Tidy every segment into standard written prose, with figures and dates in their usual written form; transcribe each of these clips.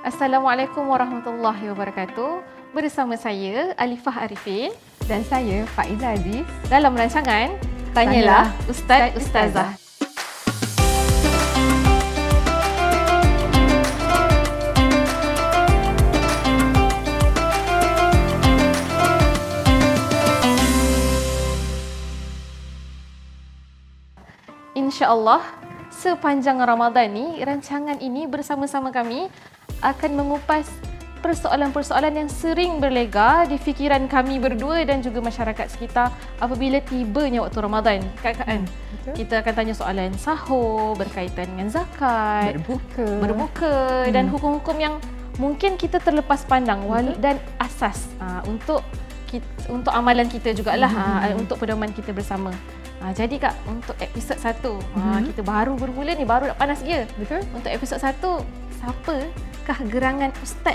Assalamualaikum warahmatullahi wabarakatuh. Bersama saya Alifah Arifin dan saya Faizah Aziz dalam rancangan Tanyalah Ustaz Ustazah. InsyaAllah sepanjang Ramadan ni, rancangan ini bersama-sama kami akan mengupas persoalan-persoalan yang sering berlega di fikiran kami berdua dan juga masyarakat sekitar apabila tibanya waktu Ramadan. Kan? Kita akan tanya soalan sahur, berkaitan dengan zakat, berbuka dan hukum-hukum yang mungkin kita terlepas pandang dan asas untuk amalan kita jugalah, untuk pedoman kita bersama. Jadi Kak, untuk episod 1, kita baru bermula ni, baru nak panas gear. Betul. Untuk episod 1, siapakah gerangan ustaz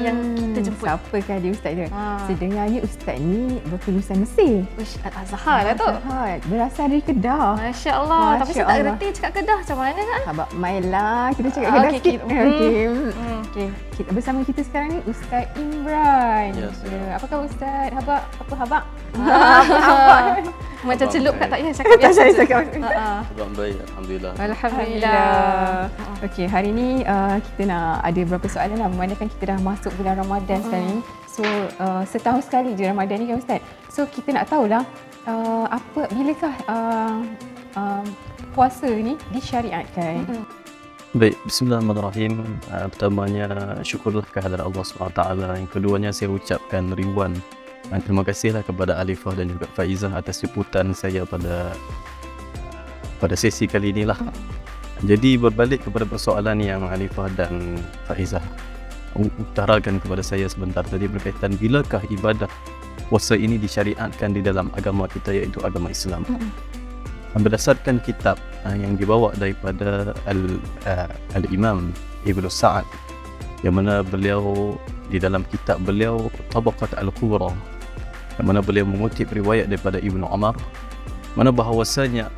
yang kita jemput? Siapakah dia ustaz dia? Sedengarnya ustaz ni berkelulusan Mesir. Uish, Al-Azhar lah tu. Berasal dari Kedah. Masya Allah. Tapi saya tak reti cakap Kedah macam mana Kak? Abang mainlah, kita cakap Kedah sikit. Okey. Kita bersama kita sekarang ni Ustaz Imran. Yes, apa khabar Ustaz? Habaq? Macam celup Kak, tak payah cakap biasa. Abang baik, Alhamdulillah. Alhamdulillah. Okey, hari ni kita nak ada beberapa soalan lah. Memandangkan kita dah masuk bulan Ramadan sekarang ni. So, setahun sekali je Ramadan ni kan Ustaz. So, kita nak tahulah bilakah puasa ni disyariatkan. Baik, bismillahirrahmanirrahim. Pertamanya, syukurlah kehadirat Allah SWT. Yang keduanya, saya ucapkan ribuan terima kasihlah kepada Alifah dan juga Faizah atas jemputan saya pada sesi kali inilah. Jadi berbalik kepada persoalan yang Alifah dan Faizah utarakan kepada saya sebentar tadi berkaitan bilakah ibadah puasa ini disyariatkan di dalam agama kita, iaitu agama Islam. Berdasarkan kitab yang dibawa daripada Al-Imam Ibn Sa'ad, yang mana beliau di dalam kitab beliau Tabaqat Al-Kubra, yang mana beliau mengutip riwayat daripada Ibnu Umar, mana bahawasanya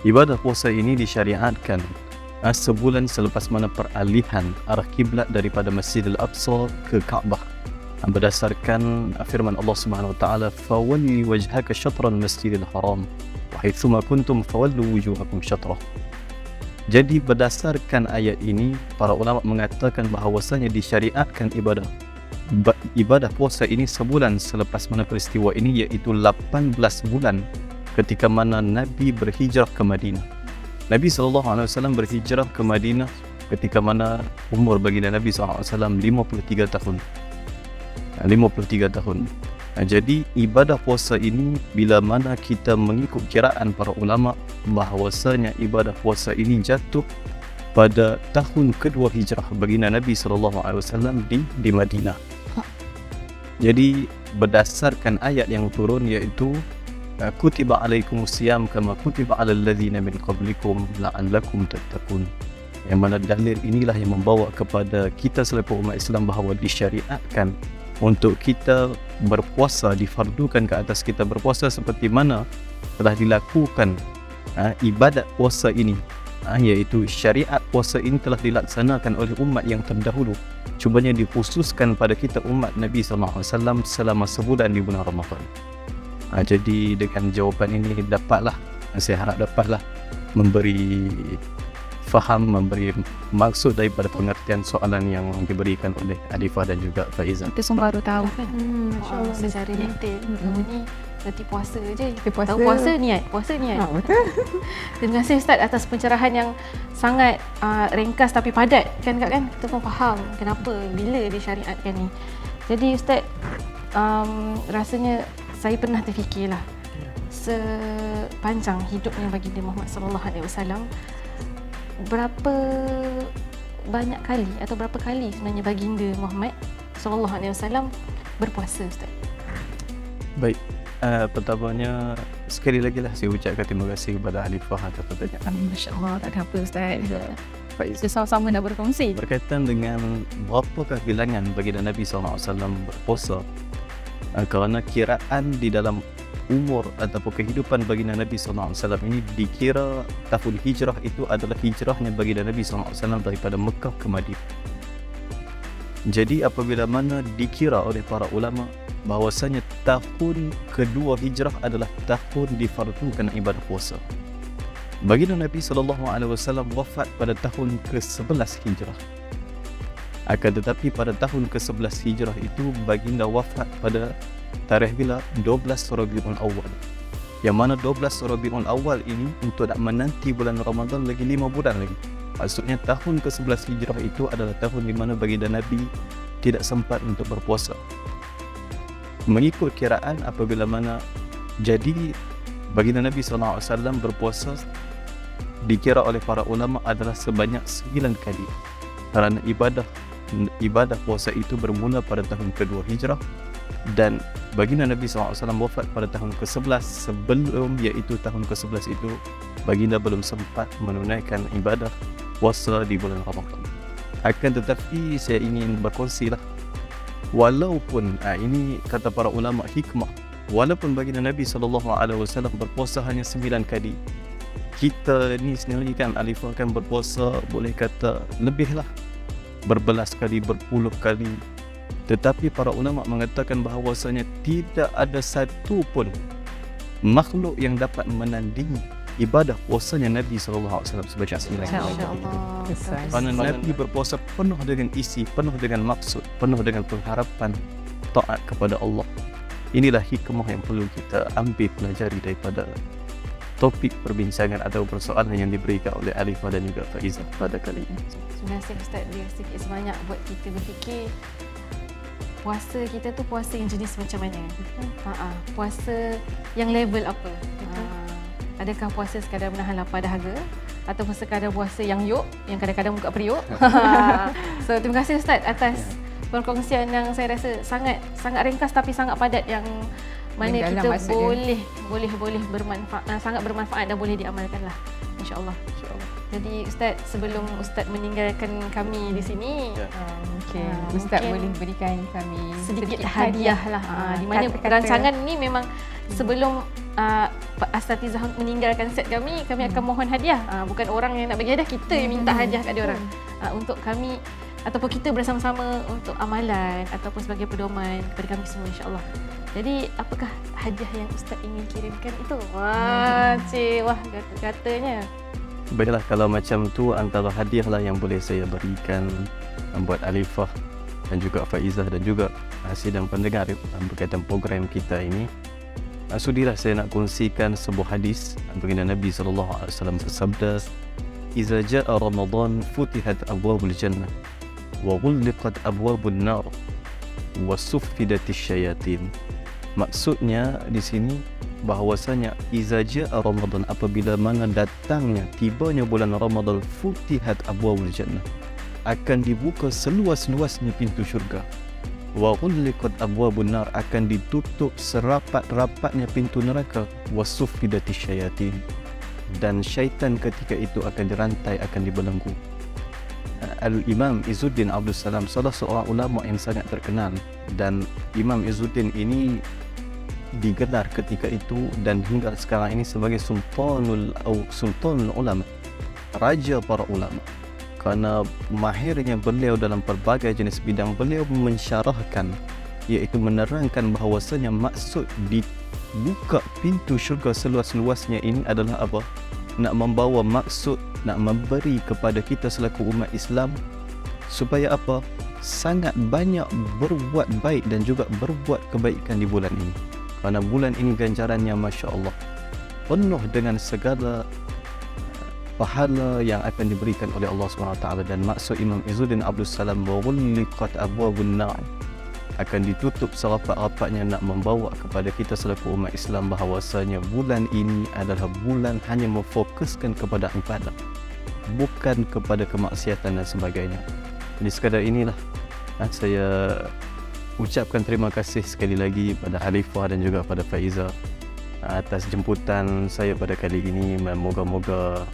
ibadah puasa ini disyariatkan sebulan selepas mana peralihan arah kiblat daripada Masjidil Aqsa ke Kaabah, berdasarkan firman Allah Subhanahu wa taala, fawalli wajhaka syatral masjidil haram wa haitsuma kuntum fawallu wujuhakum syatrah. Jadi berdasarkan ayat ini, para ulama mengatakan bahawasanya disyariatkan ibadah puasa ini sebulan selepas mana peristiwa ini, iaitu 18 bulan ketika mana Nabi berhijrah ke Madinah. Nabi SAW berhijrah ke Madinah ketika mana umur baginda Nabi SAW 53 tahun. Jadi ibadah puasa ini, bila mana kita mengikut kiraan para ulama, bahawasanya ibadah puasa ini jatuh pada tahun kedua hijrah baginda Nabi SAW di Madinah. Jadi berdasarkan ayat yang turun, iaitu kutiba alaikumusiyam kama kutiba alal ladzina min qablikum la'allakum tattaqun, yang mana dalil inilah yang membawa kepada kita selaku umat Islam bahawa disyariatkan untuk kita berpuasa, difardukan ke atas kita berpuasa seperti mana telah dilakukan ibadat puasa ini, iaitu syariat puasa ini telah dilaksanakan oleh umat yang terdahulu, cumanya dikhususkan pada kita umat Nabi SAW selama sebulan di bulan Ramadan. Jadi dengan jawapan ini saya harap dapatlah memberi faham, memberi maksud daripada pengertian soalan yang diberikan oleh Alifah dan juga Faizah. Kita semua baru tahu kan. Secara detail. Ni berarti puasa je. Tahu puasa niat. Betul. Terima kasih Ustaz atas pencerahan yang sangat ringkas tapi padat kan Kak kan. Kita pun faham kenapa, bila disyariatkan ni. Jadi Ustaz, rasanya saya pernah terfikirlah sepanjang hidupnya baginda Muhammad sallallahu alaihi wasallam, berapa banyak kali atau berapa kali sebenarnya baginda Muhammad sallallahu alaihi wasallam berpuasa Ustaz? Baik, pertamanya sekali lagi lah saya ucapkan terima kasih kepada Alifah atas pertanyaan. Masya-Allah, tak ada apa Ustaz. Kita sama-sama dah berkongsi berkaitan dengan berapakah bilangan baginda Nabi SAW berpuasa, kerana kiraan di dalam umur ataupun kehidupan baginda Nabi SAW ini dikira tahun hijrah itu adalah hijrahnya baginda Nabi SAW daripada Mekah ke Madinah. Jadi apabila mana dikira oleh para ulama bahawasanya tahun kedua hijrah adalah tahun difardukan ibadah puasa. Baginda Nabi SAW wafat pada tahun ke-11 hijrah. Akan tetapi pada tahun ke-11 hijrah itu baginda wafat pada tarikh bila 12 Rabiul Awal. Yang mana 12 Rabiul Awal ini untuk nak menanti bulan Ramadan lagi 5 bulan lagi. Maksudnya tahun ke-11 hijrah itu adalah tahun di mana baginda Nabi tidak sempat untuk berpuasa. Mengikut kiraan apabila mana jadi baginda Nabi SAW berpuasa dikira oleh para ulama adalah sebanyak 9 kali. Kerana ibadah puasa itu bermula pada tahun kedua hijrah dan baginda Nabi SAW wafat pada tahun ke-11. Sebelum iaitu tahun ke-11 itu baginda belum sempat menunaikan ibadah puasa di bulan Ramadan. Akan tetapi saya ingin berkongsi lah, walaupun ini kata para ulama hikmah, walaupun baginda Nabi SAW berpuasa hanya 9 kali, kita ni sendiri kan Alifah kan berpuasa boleh kata lebih lah, berbelas kali, berpuluh kali. Tetapi para ulama mengatakan bahawasanya tidak ada satu pun makhluk yang dapat menandingi ibadah puasanya Nabi SAW sebanyak 9 kali. Kerana Nabi berpuasa penuh dengan isi, penuh dengan maksud, penuh dengan pengharapan taat kepada Allah. Inilah hikmah yang perlu kita ambil pelajari daripada topik perbincangan atau persoalan yang diberikan oleh Alifah dan juga Faizah pada kali ini. Terima kasih Ustaz, dia sikit sebanyak buat kita berfikir puasa kita tu puasa yang jenis macam mana. Puasa yang level apa. Adakah puasa sekadar menahan lapar dahaga ataupun sekadar puasa yang yang kadang-kadang buka periuk. So terima kasih Ustaz atas perkongsian yang saya rasa sangat ringkas tapi sangat padat yang mana kita boleh bermanfaat, sangat bermanfaat dan boleh diamalkanlah insya-Allah. Jadi Ustaz, sebelum Ustaz meninggalkan kami di sini, Ustaz boleh berikan kami sedikit hadiah lah. Di mana rancangan ni memang sebelum asatizah meninggalkan set kami akan mohon hadiah. Bukan orang yang nak bagi hadiah, kita yang minta hadiah kat dia orang. Untuk kami ataupun kita bersama-sama untuk amalan ataupun sebagai pedoman kepada kami semua insya-Allah. Jadi apakah hadiah yang Ustaz ingin kirimkan itu? Katanya. Baiklah, kalau macam tu antara hadiah lah yang boleh saya berikan buat Alifah dan juga Faizah dan juga sidang pendengar berkaitan program kita ini. Sudilah saya nak kongsikan sebuah hadis baginda Nabi SAW bersabda, "Iza ja'a Ramadan futihat abwabul jannah wa ghulliqat abwabun nar wa suffidatis syayatin." Maksudnya di sini bahawasanya iza ja'a Ramadan, apabila mana datangnya tibanya bulan Ramadan, futihat abwabul jannah, akan dibuka seluas-luasnya pintu syurga. Wa ghulliqat abwabun nar, akan ditutup serapat-rapatnya pintu neraka. Wa suffidatis syayatin, dan syaitan ketika itu akan dirantai, akan dibelenggu. Al-Imam Izzuddin Abdul Salam, salah seorang ulama yang sangat terkenal, dan Imam Izzuddin ini digelar ketika itu dan hingga sekarang ini sebagai sultanul ulama, raja para ulama. Kerana mahirnya beliau dalam pelbagai jenis bidang, beliau mensyarahkan, iaitu menerangkan bahawasanya maksud dibuka pintu syurga seluas-luasnya ini adalah apa? Nak membawa maksud, nak memberi kepada kita selaku umat Islam supaya apa? Sangat banyak berbuat baik dan juga berbuat kebaikan di bulan ini. Kerana bulan ini ganjarannya Masya Allah penuh dengan segala pahala yang akan diberikan oleh Allah SWT. Dan maksud Imam Izzuddin Abdul Salam, "Waghuliqat abwabun nar", akan ditutup serapat-rapatnya nak membawa kepada kita selaku umat Islam bahawasanya bulan ini adalah bulan hanya memfokuskan kepada ibadah, bukan kepada kemaksiatan dan sebagainya. Jadi sekadar inilah saya ucapkan terima kasih sekali lagi pada Alifah dan juga pada Faizah atas jemputan saya pada kali ini. Moga-moga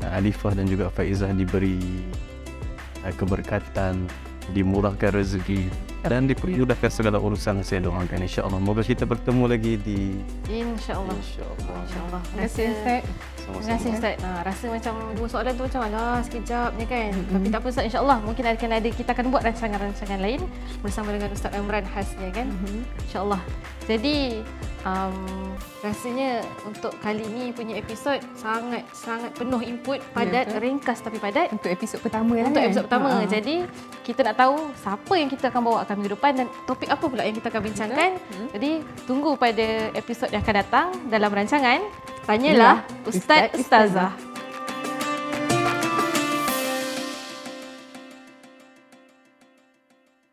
Alifah dan juga Faizah diberi keberkatan, dimurahkan rezeki dan dipermudahkan segala urusan. Saya doakan insya-Allah. Moga kita bertemu lagi di InsyaAllah. insya-Allah. InsyaAllah. Terima kasih Ustaz. Terima kasih Ustaz. Rasa macam dua soalan tu macam alah sekejap ni kan. Tapi tak apa Ustaz, insya-Allah mungkin kita akan buat rancangan-rancangan lain bersama dengan Ustaz Amran khasnya kan. Insya-Allah. Jadi rasanya untuk kali ini punya episod sangat penuh input, padat, ringkas tapi padat. Untuk episod pertama lah Untuk kan? episod pertama. Jadi kita nak tahu siapa yang kita akan bawa minggu depan dan topik apa pula yang kita akan bincangkan. Jadi tunggu pada episod yang akan datang dalam rancangan Tanyalah Ustaz Ustazah.